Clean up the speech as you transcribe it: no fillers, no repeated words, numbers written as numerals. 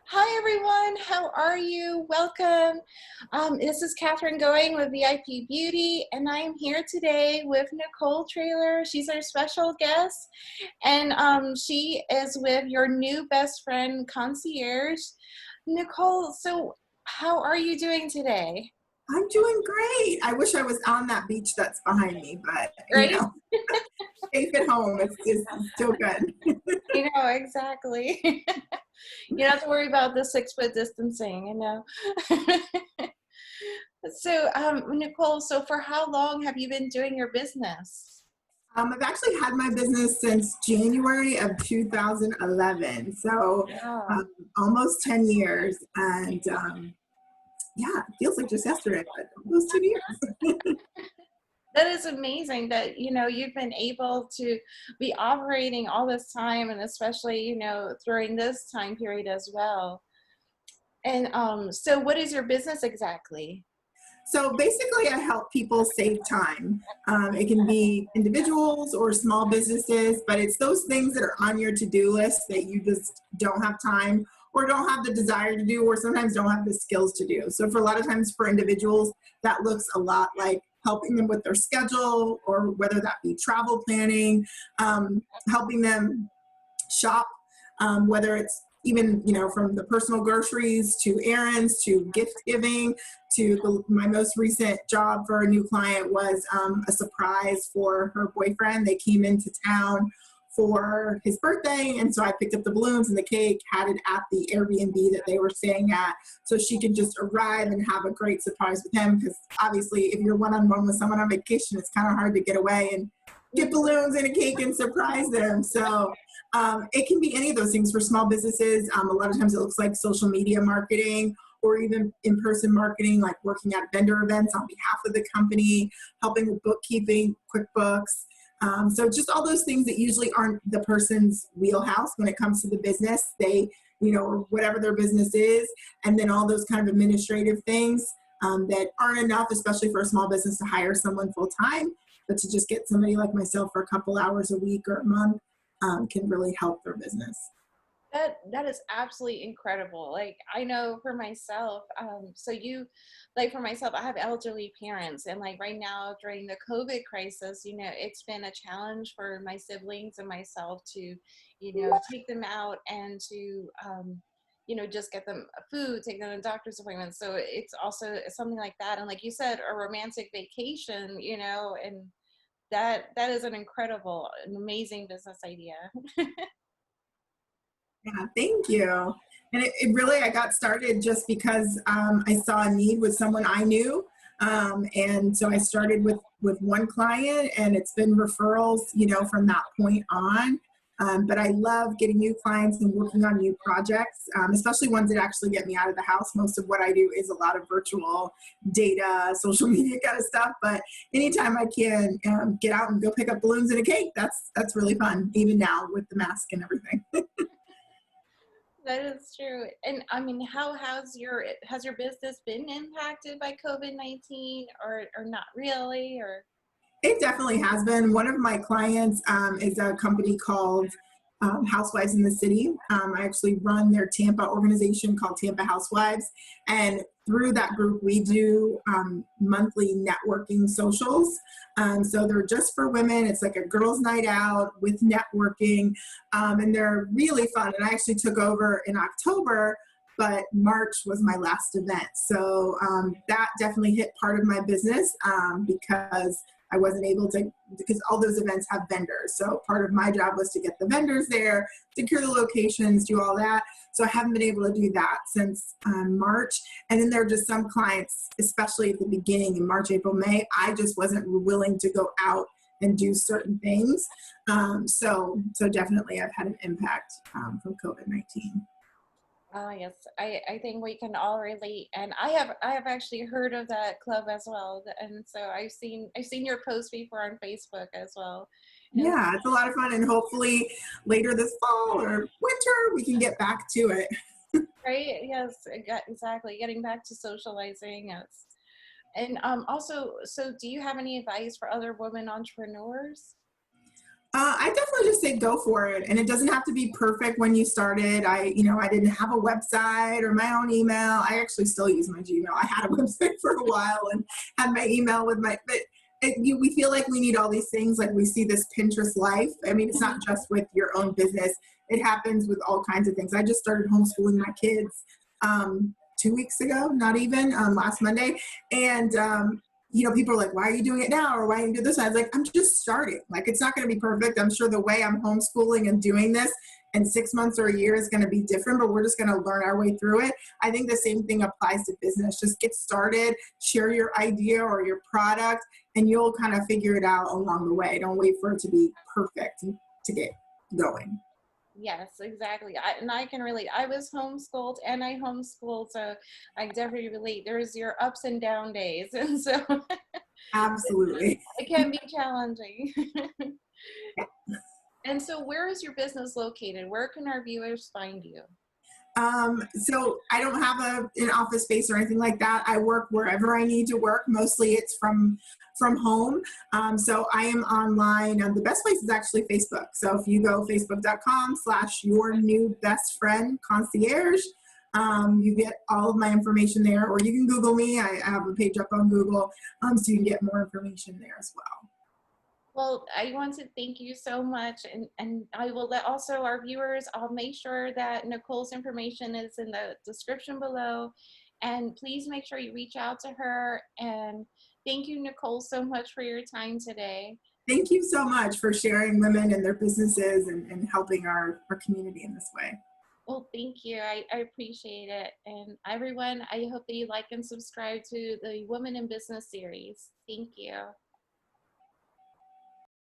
Hi everyone, how are you? Welcome. This is Catherine Going with VIP Beauty, and I am here today with Nicole Trailer. She's our special guest, and she is with your new best friend, Concierge. Nicole, so how are you doing today? I'm doing great. I wish I was on that beach that's behind me, but Right? safe at home. It's still good. You know, exactly. You don't have to worry about the 6 foot distancing, you know. So, Nicole, so for how long have you been doing your business? I've actually had my business since January of 2011, so Wow. um, almost 10 years. And yeah, it feels like just yesterday, but almost 10 years. That is amazing that, you've been able to be operating all this time and especially, during this time period as well. And so what is your business exactly? So basically, I help people save time. It can be individuals or small businesses, but it's those things that are on your to-do list that you just don't have time or don't have the desire to do, or sometimes don't have the skills to do. So for a lot of times for individuals, that looks a lot like helping them with their schedule, or whether that be travel planning, helping them shop, whether it's even from the personal groceries to errands to gift giving to my most recent job for a new client was a surprise for her boyfriend. They came into town for his birthday, and so I picked up the balloons and the cake, had it at the Airbnb that they were staying at, so she could just arrive and have a great surprise with him, because obviously if you're one-on-one with someone on vacation, it's kind of hard to get away and get balloons and a cake and surprise them. So it can be any of those things for small businesses. A lot of times it looks like social media marketing or even in-person marketing, like working at vendor events on behalf of the company, helping with bookkeeping, QuickBooks. So just all those things that usually aren't the person's wheelhouse when it comes to the business, or whatever their business is, and then all those kind of administrative things that aren't enough, especially for a small business, to hire someone full time, but to just get somebody like myself for a couple hours a week or a month can really help their business. That is absolutely incredible. Like I know for myself, like for myself, I have elderly parents, and like right now during the COVID crisis, it's been a challenge for my siblings and myself to, take them out and to, just get them food, take them to doctor's appointments. So it's also something like that, and like you said, a romantic vacation, and that is an incredible, an amazing business idea. Yeah, thank you. And it really, I got started just because I saw a need with someone I knew. And so I started with one client, and it's been referrals, from that point on. But I love getting new clients and working on new projects, especially ones that actually get me out of the house. Most of what I do is a lot of virtual data, social media kind of stuff. But anytime I can get out and go pick up balloons and a cake, that's really fun, even now with the mask and everything. That is true. And I mean, how has your business been impacted by COVID-19 or not really or It definitely has been. One of my clients is a company called Housewives in the City. I actually run their Tampa organization called Tampa Housewives. And through that group, we do monthly networking socials. So they're just for women. It's like a girls' night out with networking. And they're really fun. And I actually took over in October, but March was my last event. So that definitely hit part of my business because I wasn't able to, because all those events have vendors. So part of my job was to get the vendors there, secure the locations, do all that. So I haven't been able to do that since March. And then there are just some clients, especially at the beginning in March, April, May, I just wasn't willing to go out and do certain things. So definitely I've had an impact from COVID-19. oh yes, I think we can all relate. And I have actually heard of that club as well. And so I've seen your post before on Facebook as well. And Yeah, it's a lot of fun. And hopefully later this fall or winter, we can get back to it. right, yes, exactly. Getting back to socializing. Yes. And also, so do you have any advice for other women entrepreneurs? I definitely just say go for it, and it doesn't have to be perfect when you started. I didn't have a website or my own email. I actually still use my Gmail. I had a website for a while and had my email with my, but we feel like we need all these things. Like we see this Pinterest life. I mean, it's not just with your own business. It happens with all kinds of things. I just started homeschooling my kids 2 weeks ago, not even last Monday, and people are like, why are you doing it now? Or why don't you do this? I was like, I'm just starting. Like, it's not going to be perfect. I'm sure the way I'm homeschooling and doing this in 6 months or a year is going to be different, but we're just going to learn our way through it. I think the same thing applies to business. Just get started, share your idea or your product, and you'll kind of figure it out along the way. Don't wait for it to be perfect to get going. Yes, exactly. And I can relate. I was homeschooled and I homeschooled, so I definitely relate. There's your ups and down days, and so Absolutely. it can be challenging. And so, where is your business located? Where can our viewers find you? So I don't have an office space or anything like that. I work wherever I need to work. Mostly it's from home. So I am online. The best place is actually Facebook. So if you go facebook.com/your new best friend concierge, you get all of my information there, or you can Google me. I have a page up on Google, so you can get more information there as well. Well, I want to thank you so much, and I will let also our viewers, I'll make sure that Nicole's information is in the description below, and please make sure you reach out to her. And thank you, Nicole, so much for your time today. Thank you so much for sharing women and their businesses and helping our community in this way. Well, thank you. I appreciate it. And everyone, I hope that you like and subscribe to the Women in Business series. Thank you.